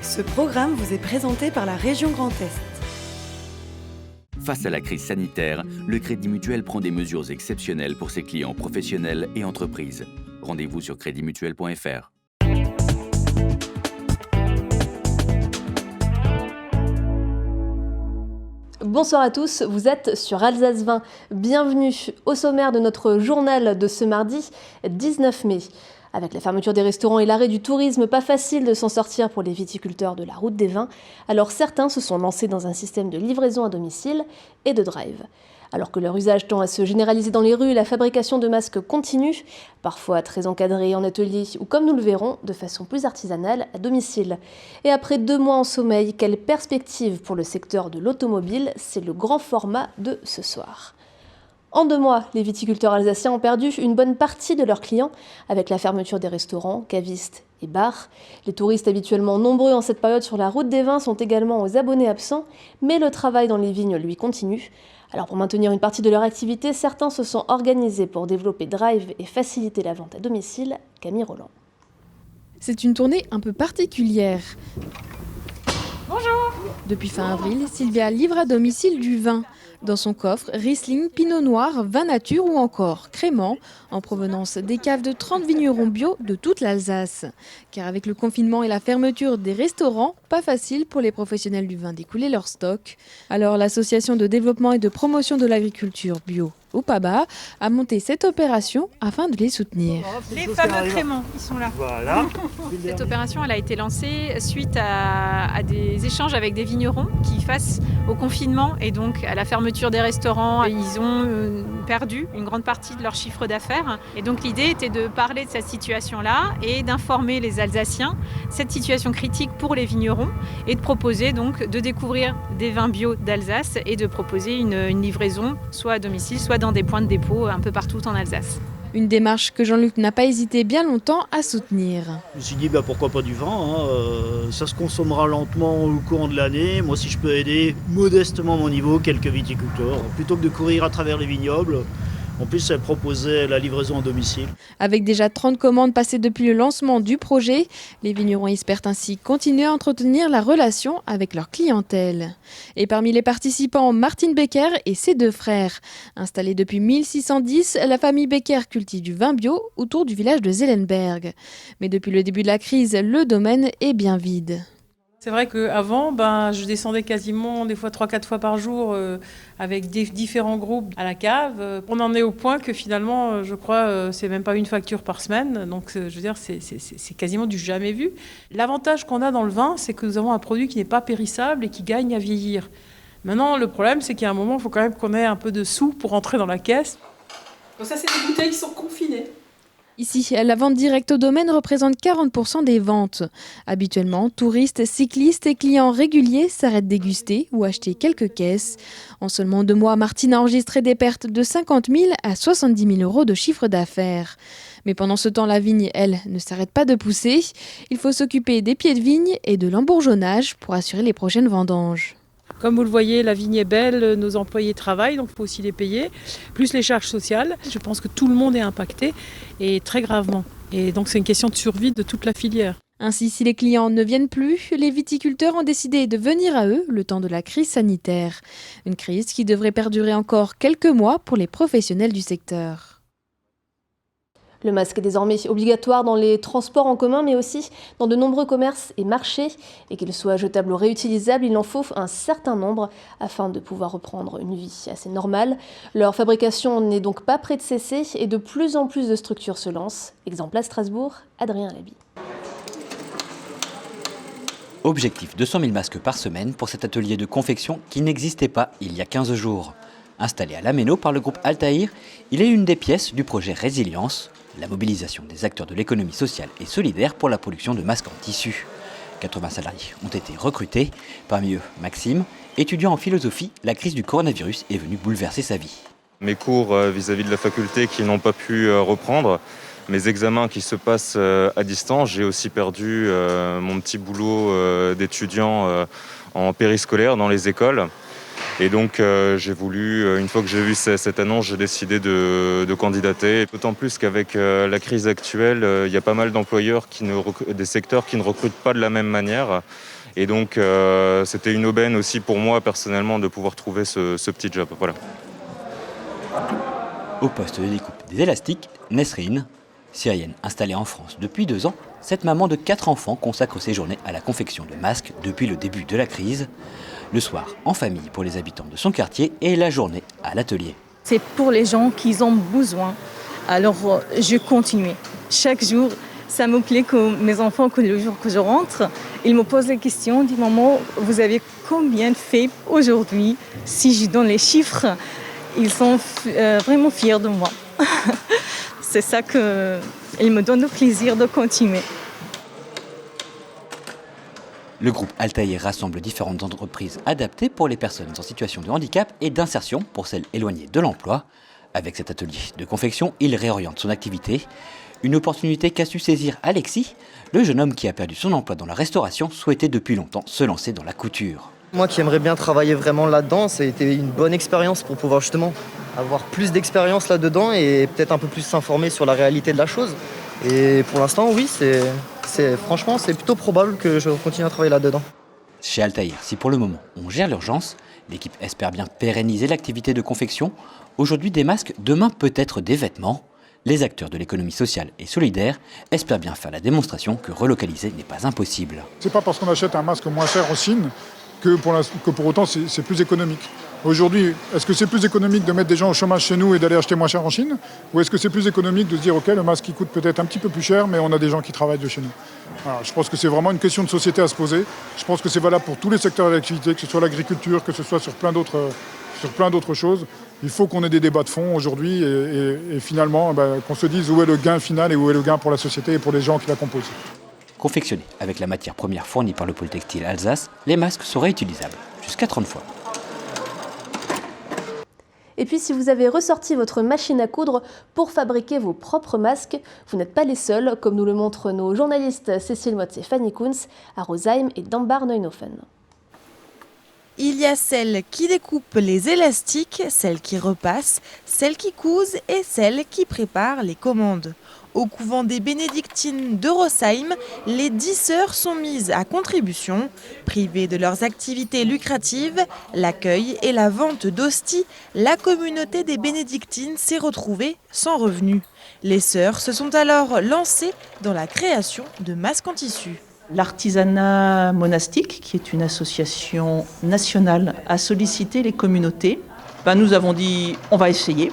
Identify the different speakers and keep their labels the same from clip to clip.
Speaker 1: Ce programme vous est présenté par la région Grand Est.
Speaker 2: Face à la crise sanitaire, le Crédit Mutuel prend des mesures exceptionnelles pour ses clients professionnels et entreprises. Rendez-vous sur creditmutuel.fr.
Speaker 3: Bonsoir à tous, vous êtes sur Alsace 20. Bienvenue au sommaire de notre journal de ce mardi 19 mai. Avec la fermeture des restaurants et l'arrêt du tourisme, pas facile de s'en sortir pour les viticulteurs de la Route des Vins. Alors certains se sont lancés dans un système de livraison à domicile et de drive. Alors que leur usage tend à se généraliser dans les rues, la fabrication de masques continue, parfois très encadrée en atelier ou, comme nous le verrons, de façon plus artisanale à domicile. Et après 2 mois en sommeil, quelle perspective pour le secteur de l'automobile? C'est le grand format de ce soir. En 2 mois, les viticulteurs alsaciens ont perdu une bonne partie de leurs clients avec la fermeture des restaurants, cavistes et bars. Les touristes habituellement nombreux en cette période sur la Route des Vins sont également aux abonnés absents, mais le travail dans les vignes, lui, continue. Alors pour maintenir une partie de leur activité, certains se sont organisés pour développer Drive et faciliter la vente à domicile. Camille Roland.
Speaker 4: C'est une tournée un peu particulière.
Speaker 5: Bonjour.
Speaker 4: Depuis fin avril, Sylvia livre à domicile du vin. Dans son coffre, Riesling, Pinot Noir, vin nature ou encore crément, en provenance des caves de 30 vignerons bio de toute l'Alsace. Car avec le confinement et la fermeture des restaurants, pas facile pour les professionnels du vin d'écouler leur stock. Alors l'association de développement et de promotion de l'agriculture bio, OPABA, a monté cette opération afin de les soutenir.
Speaker 5: Les fameux créments, ils sont là.
Speaker 6: Voilà.
Speaker 5: Cette opération, elle a été lancée suite à des échanges avec des vignerons qui, face au confinement et donc à la fermeture des restaurants, ils ont perdu une grande partie de leur chiffre d'affaires. Et donc l'idée était de parler de cette situation-là et d'informer les Alsaciens cette situation critique pour les vignerons et de proposer donc de découvrir des vins bio d'Alsace et de proposer une livraison soit à domicile, soit dans des points de dépôt un peu partout en Alsace.
Speaker 4: Une démarche que Jean-Luc n'a pas hésité bien longtemps à soutenir.
Speaker 6: Je me suis dit pourquoi pas du vin, ça se consommera lentement au courant de l'année. Moi, si je peux aider modestement à mon niveau quelques viticulteurs, plutôt que de courir à travers les vignobles, en plus elle proposait la livraison à domicile.
Speaker 4: Avec déjà 30 commandes passées depuis le lancement du projet, les vignerons espèrent ainsi continuer à entretenir la relation avec leur clientèle. Et parmi les participants, Martine Becker et ses 2 frères. Installés depuis 1610, la famille Becker cultive du vin bio autour du village de Zellenberg. Mais depuis le début de la crise, le domaine est bien vide.
Speaker 7: C'est vrai qu'avant, je descendais quasiment des fois 3-4 fois par jour avec différents groupes à la cave. On en est au point que finalement, je crois, c'est même pas une facture par semaine. Donc, je veux dire, c'est quasiment du jamais vu. L'avantage qu'on a dans le vin, c'est que nous avons un produit qui n'est pas périssable et qui gagne à vieillir. Maintenant, le problème, c'est qu'à un moment, il faut quand même qu'on ait un peu de sous pour rentrer dans la caisse.
Speaker 8: Donc ça, c'est des bouteilles qui sont confinées.
Speaker 4: Ici, la vente directe au domaine représente 40% des ventes. Habituellement, touristes, cyclistes et clients réguliers s'arrêtent déguster ou acheter quelques caisses. En seulement 2 mois, Martine a enregistré des pertes de 50 000 à 70 000 euros de chiffre d'affaires. Mais pendant ce temps, la vigne, elle, ne s'arrête pas de pousser. Il faut s'occuper des pieds de vigne et de l'embourgeonnage pour assurer les prochaines vendanges.
Speaker 7: Comme vous le voyez, la vigne est belle, nos employés travaillent, donc il faut aussi les payer, plus les charges sociales. Je pense que tout le monde est impacté, et très gravement. Et donc c'est une question de survie de toute la filière.
Speaker 4: Ainsi, si les clients ne viennent plus, les viticulteurs ont décidé de venir à eux le temps de la crise sanitaire. Une crise qui devrait perdurer encore quelques mois pour les professionnels du secteur.
Speaker 3: Le masque est désormais obligatoire dans les transports en commun, mais aussi dans de nombreux commerces et marchés. Et qu'il soit jetable ou réutilisable, il en faut un certain nombre afin de pouvoir reprendre une vie assez normale. Leur fabrication n'est donc pas près de cesser et de plus en plus de structures se lancent. Exemple à Strasbourg, Adrien Laby.
Speaker 9: Objectif 200 000 masques par semaine pour cet atelier de confection qui n'existait pas il y a 15 jours. Installé à Lamennais par le groupe Altaïr, il est une des pièces du projet Résilience, la mobilisation des acteurs de l'économie sociale et solidaire pour la production de masques en tissu. 80 salariés ont été recrutés, parmi eux Maxime. Étudiant en philosophie, la crise du coronavirus est venue bouleverser sa vie.
Speaker 10: Mes cours vis-à-vis de la faculté qui n'ont pas pu reprendre, mes examens qui se passent à distance, j'ai aussi perdu mon petit boulot d'étudiant en périscolaire dans les écoles. Et donc j'ai voulu, une fois que j'ai vu cette annonce, j'ai décidé de candidater. D'autant plus qu'avec la crise actuelle, il y a pas mal d'employeurs, des secteurs qui ne recrutent pas de la même manière. Et donc c'était une aubaine aussi pour moi personnellement de pouvoir trouver ce petit job. Voilà.
Speaker 9: Au poste de découpe des élastiques, Nesrine, syrienne installée en France depuis 2 ans, cette maman de 4 enfants consacre ses journées à la confection de masques depuis le début de la crise. Le soir, en famille pour les habitants de son quartier et la journée à l'atelier.
Speaker 11: C'est pour les gens qui ont besoin. Alors je continue. Chaque jour, ça me plaît que mes enfants, que le jour que je rentre, ils me posent la question, ils disent maman, vous avez combien de faits aujourd'hui? Si je donne les chiffres, ils sont vraiment fiers de moi. C'est ça qu'ils me donnent le plaisir de continuer.
Speaker 9: Le groupe Altaïr rassemble différentes entreprises adaptées pour les personnes en situation de handicap et d'insertion pour celles éloignées de l'emploi. Avec cet atelier de confection, il réoriente son activité. Une opportunité qu'a su saisir Alexis, le jeune homme qui a perdu son emploi dans la restauration souhaitait depuis longtemps se lancer dans la couture.
Speaker 12: Moi qui aimerais bien travailler vraiment là-dedans, ça a été une bonne expérience pour pouvoir justement avoir plus d'expérience là-dedans et peut-être un peu plus s'informer sur la réalité de la chose. Et pour l'instant, oui, franchement, c'est plutôt probable que je continue à travailler là-dedans.
Speaker 9: Chez Altaïr, si pour le moment on gère l'urgence, l'équipe espère bien pérenniser l'activité de confection. Aujourd'hui des masques, demain peut-être des vêtements. Les acteurs de l'économie sociale et solidaire espèrent bien faire la démonstration que relocaliser n'est pas impossible.
Speaker 13: C'est pas parce qu'on achète un masque moins cher en Chine que pour autant c'est plus économique. Aujourd'hui, est-ce que c'est plus économique de mettre des gens au chômage chez nous et d'aller acheter moins cher en Chine? Ou est-ce que c'est plus économique de se dire ok, le masque il coûte peut-être un petit peu plus cher, mais on a des gens qui travaillent de chez nous? Voilà, je pense que c'est vraiment une question de société à se poser. Je pense que c'est valable pour tous les secteurs d'activité, que ce soit l'agriculture, que ce soit sur plein d'autres choses. Il faut qu'on ait des débats de fond aujourd'hui et finalement qu'on se dise où est le gain final et où est le gain pour la société et pour les gens qui la composent.
Speaker 9: Confectionnés avec la matière première fournie par le pôle textile Alsace, les masques sont réutilisables jusqu'à 30 fois.
Speaker 3: Et puis si vous avez ressorti votre machine à coudre pour fabriquer vos propres masques, vous n'êtes pas les seuls, comme nous le montrent nos journalistes Cécile Motz et Fanny Kunz à Rosheim et Dambach-Neuenhofen.
Speaker 14: Il y a celles qui découpent les élastiques, celles qui repassent, celles qui cousent et celles qui préparent les commandes. Au couvent des Bénédictines de Rosheim, les 10 sœurs sont mises à contribution. Privées de leurs activités lucratives, l'accueil et la vente d'hosties, la communauté des Bénédictines s'est retrouvée sans revenus. Les sœurs se sont alors lancées dans la création de masques en tissu.
Speaker 15: L'artisanat monastique, qui est une association nationale, a sollicité les communautés. Nous avons dit, on va essayer.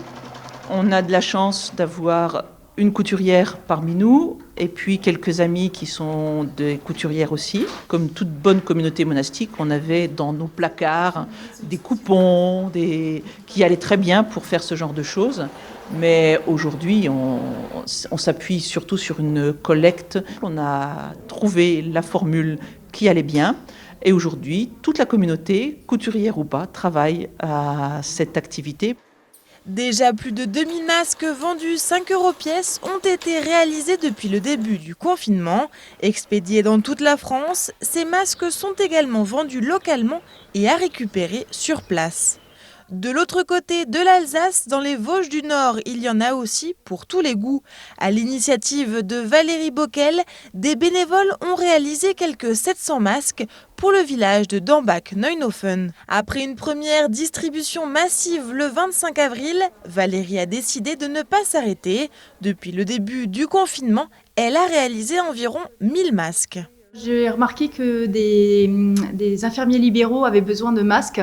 Speaker 15: On a de la chance d'avoir une couturière parmi nous et puis quelques amis qui sont des couturières aussi. Comme toute bonne communauté monastique, on avait dans nos placards des coupons qui allaient très bien pour faire ce genre de choses. Mais aujourd'hui, on s'appuie surtout sur une collecte. On a trouvé la formule qui allait bien. Et aujourd'hui, toute la communauté, couturière ou pas, travaille à cette activité.
Speaker 14: Déjà plus de 2000 masques vendus 5 € pièce ont été réalisés depuis le début du confinement. Expédiés dans toute la France, ces masques sont également vendus localement et à récupérer sur place. De l'autre côté de l'Alsace, dans les Vosges du Nord, il y en a aussi pour tous les goûts. À l'initiative de Valérie Bockel, des bénévoles ont réalisé quelques 700 masques pour le village de Dambach-Neuenhofen. Après une première distribution massive le 25 avril, Valérie a décidé de ne pas s'arrêter. Depuis le début du confinement, elle a réalisé environ 1000 masques.
Speaker 16: J'ai remarqué que des infirmiers libéraux avaient besoin de masques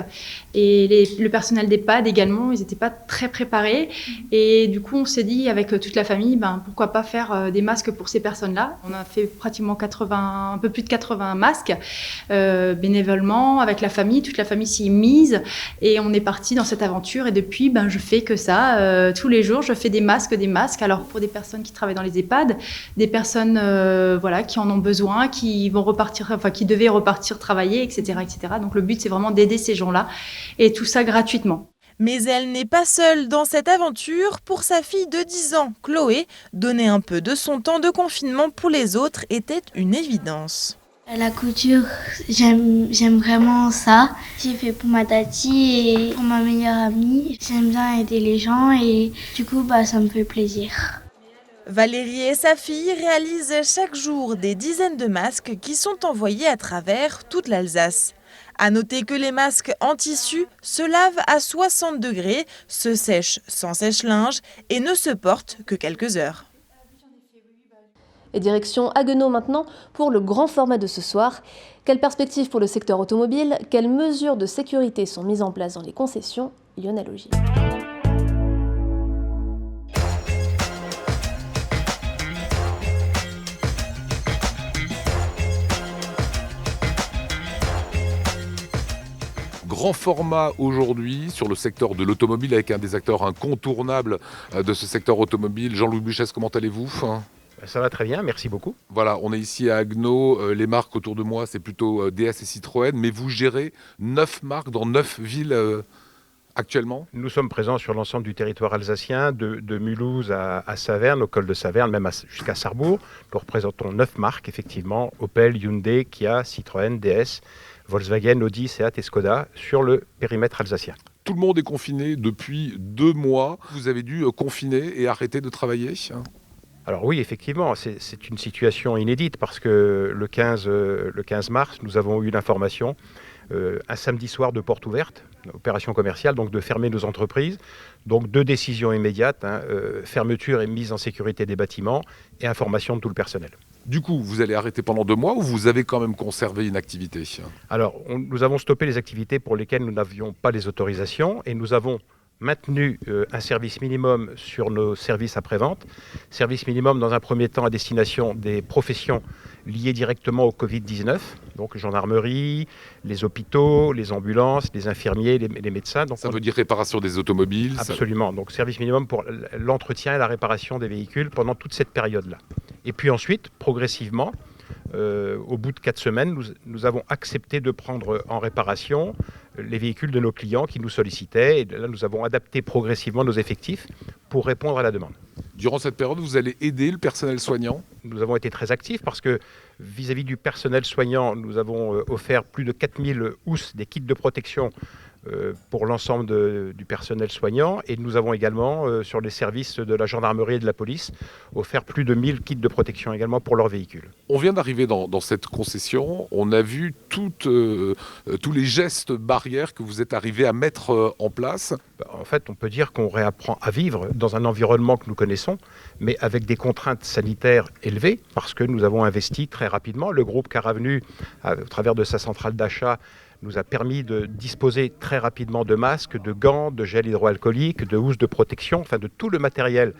Speaker 16: et le personnel d'EHPAD également, ils n'étaient pas très préparés. Et du coup, on s'est dit avec toute la famille, pourquoi pas faire des masques pour ces personnes-là. On a fait pratiquement un peu plus de 80 masques bénévolement avec la famille. Toute la famille s'y est mise et on est parti dans cette aventure. Et depuis, je fais que ça. Tous les jours, je fais des masques. Alors pour des personnes qui travaillent dans les EHPAD, des personnes qui en ont besoin, qui devaient repartir travailler, etc., etc. Donc le but, c'est vraiment d'aider ces gens-là et tout ça gratuitement.
Speaker 14: Mais elle n'est pas seule dans cette aventure. Pour sa fille de 10 ans, Chloé, donner un peu de son temps de confinement pour les autres était une évidence.
Speaker 17: La couture, j'aime vraiment ça. J'ai fait pour ma tati et pour ma meilleure amie. J'aime bien aider les gens et du coup, ça me fait plaisir.
Speaker 14: Valérie et sa fille réalisent chaque jour des dizaines de masques qui sont envoyés à travers toute l'Alsace. À noter que les masques en tissu se lavent à 60 degrés, se sèchent sans sèche-linge et ne se portent que quelques heures.
Speaker 3: Et direction Haguenau maintenant pour le grand format de ce soir. Quelles perspectives pour le secteur automobile? Quelles mesures de sécurité sont mises en place dans les concessions? Lionel Augier.
Speaker 18: Grand format aujourd'hui sur le secteur de l'automobile avec un des acteurs incontournables de ce secteur automobile. Jean-Louis Buchès, comment allez-vous ?
Speaker 19: Ça va très bien, merci beaucoup.
Speaker 18: Voilà, on est ici à Haguenau. Les marques autour de moi, c'est plutôt DS et Citroën. Mais vous gérez 9 marques dans 9 villes actuellement ?
Speaker 19: Nous sommes présents sur l'ensemble du territoire alsacien, de Mulhouse à Saverne, au col de Saverne, même jusqu'à Sarrebourg. Nous représentons 9 marques, effectivement, Opel, Hyundai, Kia, Citroën, DS, Volkswagen, Audi, Seat et Skoda, sur le périmètre alsacien.
Speaker 18: Tout le monde est confiné depuis 2 mois. Vous avez dû confiner et arrêter de travailler ?
Speaker 19: Alors oui, effectivement, c'est une situation inédite parce que le 15 mars, nous avons eu l'information, un samedi soir de porte ouverte, opération commerciale, donc de fermer nos entreprises. Donc 2 décisions immédiates, fermeture et mise en sécurité des bâtiments et information de tout le personnel.
Speaker 18: Du coup, vous allez arrêter pendant 2 mois ou vous avez quand même conservé une activité ?
Speaker 19: Alors, nous avons stoppé les activités pour lesquelles nous n'avions pas les autorisations et nous avons maintenu un service minimum sur nos services après-vente. Service minimum dans un premier temps à destination des professions liées directement au Covid-19, donc gendarmerie, les hôpitaux, les ambulances, les infirmiers, les médecins. Donc
Speaker 18: ça veut dire réparation des automobiles ?
Speaker 19: Absolument, donc service minimum pour l'entretien et la réparation des véhicules pendant toute cette période-là. Et puis ensuite, progressivement, au bout de 4 semaines, nous avons accepté de prendre en réparation les véhicules de nos clients qui nous sollicitaient. Et là, nous avons adapté progressivement nos effectifs pour répondre à la demande.
Speaker 18: Durant cette période, vous allez aider le personnel soignant ?
Speaker 19: Nous avons été très actifs parce que vis-à-vis du personnel soignant, nous avons offert plus de 4000 housses, des kits de protection pour l'ensemble du personnel soignant. Et nous avons également, sur les services de la gendarmerie et de la police, offert plus de 1000 kits de protection également pour leurs véhicules.
Speaker 18: On vient d'arriver dans cette concession. On a vu tous les gestes barrières que vous êtes arrivés à mettre en place.
Speaker 19: En fait, on peut dire qu'on réapprend à vivre dans un environnement que nous connaissons, mais avec des contraintes sanitaires élevées, parce que nous avons investi très rapidement. Le groupe Caravenu, à travers de sa centrale d'achat, nous a permis de disposer très rapidement de masques, de gants, de gel hydroalcoolique, de housses de protection, enfin de tout le matériel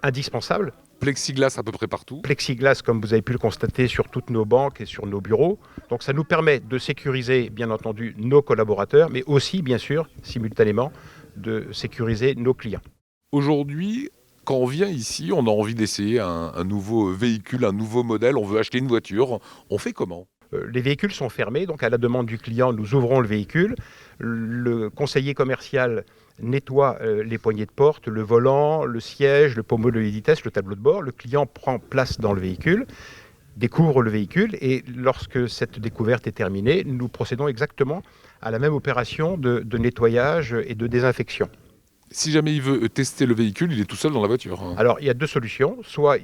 Speaker 19: indispensable.
Speaker 18: Plexiglas à peu près partout.
Speaker 19: Plexiglas, comme vous avez pu le constater, sur toutes nos banques et sur nos bureaux. Donc ça nous permet de sécuriser, bien entendu, nos collaborateurs, mais aussi, bien sûr, simultanément, de sécuriser nos clients.
Speaker 18: Aujourd'hui, quand on vient ici, on a envie d'essayer un nouveau véhicule, un nouveau modèle, on veut acheter une voiture, on fait comment ?
Speaker 19: Les véhicules sont fermés, donc à la demande du client, nous ouvrons le véhicule. Le conseiller commercial nettoie les poignées de porte, le volant, le siège, le pommeau de vitesse, le tableau de bord. Le client prend place dans le véhicule, découvre le véhicule et lorsque cette découverte est terminée, nous procédons exactement à la même opération de nettoyage et de désinfection.
Speaker 18: Si jamais il veut tester le véhicule, il est tout seul dans la voiture.
Speaker 19: Alors, il y a 2 solutions. Soit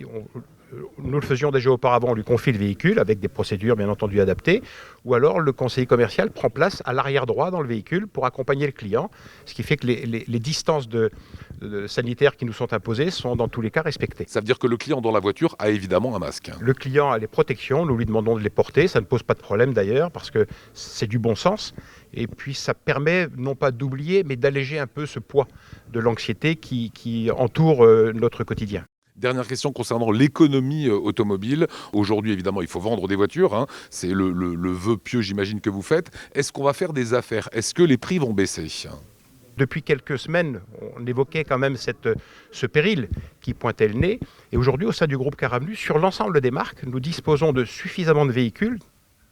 Speaker 19: nous le faisions déjà auparavant, on lui confie le véhicule avec des procédures bien entendu adaptées, ou alors le conseiller commercial prend place à l'arrière droit dans le véhicule pour accompagner le client, ce qui fait que les distances sanitaires qui nous sont imposées sont dans tous les cas respectées.
Speaker 18: Ça veut dire que le client dans la voiture a évidemment un masque.
Speaker 19: Le client a les protections, nous lui demandons de les porter, ça ne pose pas de problème d'ailleurs parce que c'est du bon sens. Et puis ça permet non pas d'oublier mais d'alléger un peu ce poids de l'anxiété qui entoure notre quotidien.
Speaker 18: Dernière question concernant l'économie automobile. Aujourd'hui, évidemment, il faut vendre des voitures. C'est le vœu pieux, j'imagine, que vous faites. Est-ce qu'on va faire des affaires ? Est-ce que les prix vont baisser ?
Speaker 19: Depuis quelques semaines, on évoquait quand même ce péril qui pointait le nez. Et aujourd'hui, au sein du groupe Caravenu, sur l'ensemble des marques, nous disposons de suffisamment de véhicules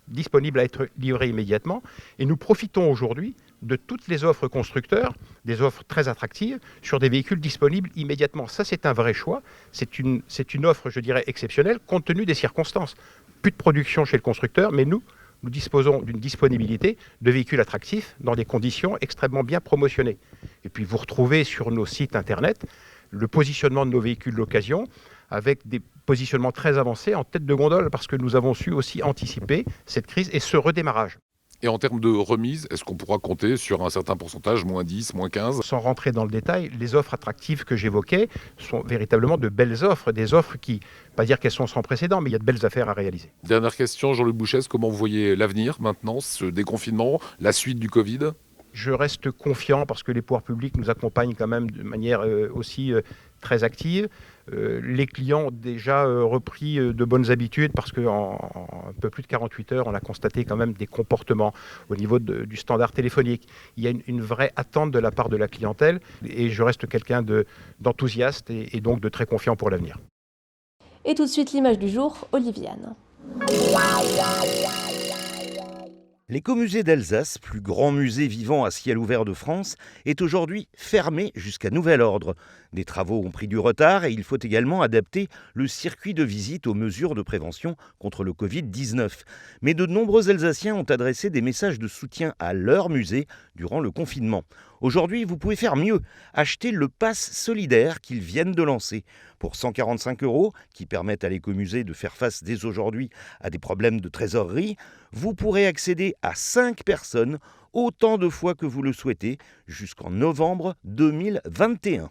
Speaker 19: disponibles à être livrés immédiatement. Et nous profitons aujourd'hui de toutes les offres constructeurs, des offres très attractives, sur des véhicules disponibles immédiatement. Ça, c'est un vrai choix. C'est une offre, je dirais, exceptionnelle, compte tenu des circonstances. Plus de production chez le constructeur, mais nous disposons d'une disponibilité de véhicules attractifs dans des conditions extrêmement bien promotionnées. Et puis, vous retrouvez sur nos sites Internet le positionnement de nos véhicules d'occasion avec des positionnements très avancés en tête de gondole, parce que nous avons su aussi anticiper cette crise et ce redémarrage.
Speaker 18: Et en termes de remise, est-ce qu'on pourra compter sur un certain pourcentage, moins 10, moins 15 ?
Speaker 19: Sans rentrer dans le détail, les offres attractives que j'évoquais sont véritablement de belles offres, des offres qui, pas dire qu'elles sont sans précédent, mais il y a de belles affaires à réaliser.
Speaker 18: Dernière question, Jean-Luc Bouchès, comment vous voyez l'avenir maintenant, ce déconfinement, la suite du Covid ?
Speaker 19: Je reste confiant parce que les pouvoirs publics nous accompagnent quand même de manière aussi très active. Les clients ont déjà repris de bonnes habitudes parce qu'en un peu plus de 48 heures, on a constaté quand même des comportements au niveau du standard téléphonique. Il y a une vraie attente de la part de la clientèle et je reste quelqu'un d'enthousiaste et donc de très confiant pour l'avenir.
Speaker 3: Et tout de suite, l'image du jour, Oliviane.
Speaker 20: L'écomusée d'Alsace, plus grand musée vivant à ciel ouvert de France, est aujourd'hui fermé jusqu'à nouvel ordre. Des travaux ont pris du retard et il faut également adapter le circuit de visite aux mesures de prévention contre le Covid-19. Mais de nombreux Alsaciens ont adressé des messages de soutien à leur musée durant le confinement. Aujourd'hui, vous pouvez faire mieux, acheter le pass solidaire qu'ils viennent de lancer. Pour 145 €, qui permettent à l'écomusée de faire face dès aujourd'hui à des problèmes de trésorerie, vous pourrez accéder à 5 personnes autant de fois que vous le souhaitez jusqu'en novembre 2021.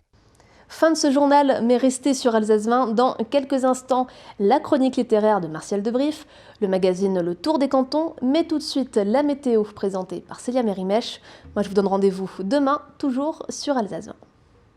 Speaker 3: Fin de ce journal, mais restez sur Alsace 20. Dans quelques instants, la chronique littéraire de Martial Debrief, le magazine Le Tour des Cantons, mais tout de suite la météo présentée par Célia Mérimèche. Moi je vous donne rendez-vous demain, toujours sur Alsace 20.